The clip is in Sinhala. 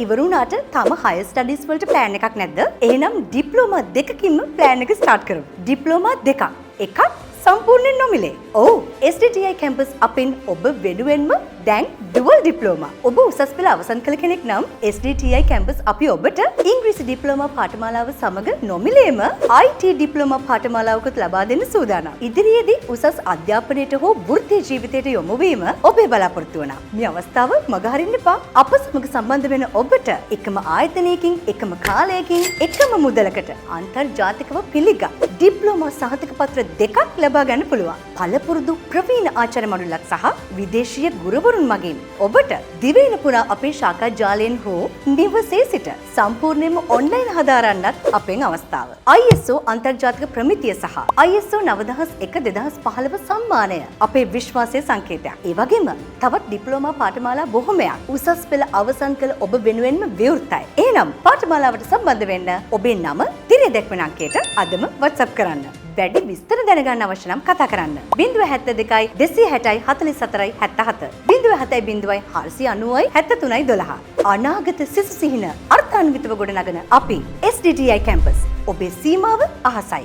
ඉවර වුණාට තාම higher studies වලට plan එකක් නැද්ද? එහෙනම් ඩිප්ලෝමා දෙකකින්ම plan එක start කරමු. ඩිප්ලෝමා දෙකක්. එකක් සම්පූර්ණයෙන් නොමිලේ. ඔව් SDTI campus අපින් ඔබ වෙනුවෙන්ම දැන් dual diploma. ඔබ උසස් පෙළ අවසන් කළ කෙනෙක් නම් SDTI campus අපි ඔබට ඉංග්‍රීසි ඩිප්ලෝමා පාඨමාලාව සමග නොමිලේම IT ඩිප්ලෝමා පාඨමාලාවකුත් ලබා දෙන්න සූදානම්. ඉදිරියේදී උසස් අධ්‍යාපනයට හෝ වෘත්තීය ජීවිතයට යොමු වීම ඔබේ බලාපොරොත්තු වන. මේ අවස්ථාව මගහරින්න එපා. අප සමග සම්බන්ධ වෙන ඔබට එකම ආයතනයකින්, එකම කාලයකින්, එකම මුදලකට අන්තර්ජාතිකව පිළිගත් ඩිප්ලෝමා සහතික පත්‍ර දෙකක් ලබා ගන්න පුළුවන්. පළපුරුදු ප්‍රවීණ ආචාර්ය මණ්ඩලයක් සහ විදේශීය ගුරුවරුන් මගින් ඔබට දිවයින පුරා අපේ ශාඛා ජාලයෙන් හෝ නිවසේ සිට සම්පූර්ණයෙන්ම ඔන්ලයින් හදාරන්නත් අපෙන් අවස්ථාව. ISO අන්තර්ජාතික ප්‍රමිතිය සහ ISO 9001/2015 සම්මානය අපේ විශ්වාසයේ සංකේතයක්. ඒ වගේම තවත් ඩිප්ලෝමා පාඨමාලා බොහොමයක් උසස් පෙළ අවසන් කළ ඔබ වෙනුවෙන්ම විවෘතයි. එහෙනම් පාඨමාලාවට සම්බන්ධ වෙන්න ඔබේ නම තිරේ දැක්වෙන අංකයට අදම WhatsApp කරන්න. වැඩි විස්තර දැනගන්න අවශ්‍ය නම් කතා කරන්න 072 260 44 77 070 490 73 12. අනාගත සිසු සිහින අර්ථාන්විතව ගොඩනගන අපි SDTI campus ඔබේ සීමාව අහසයි.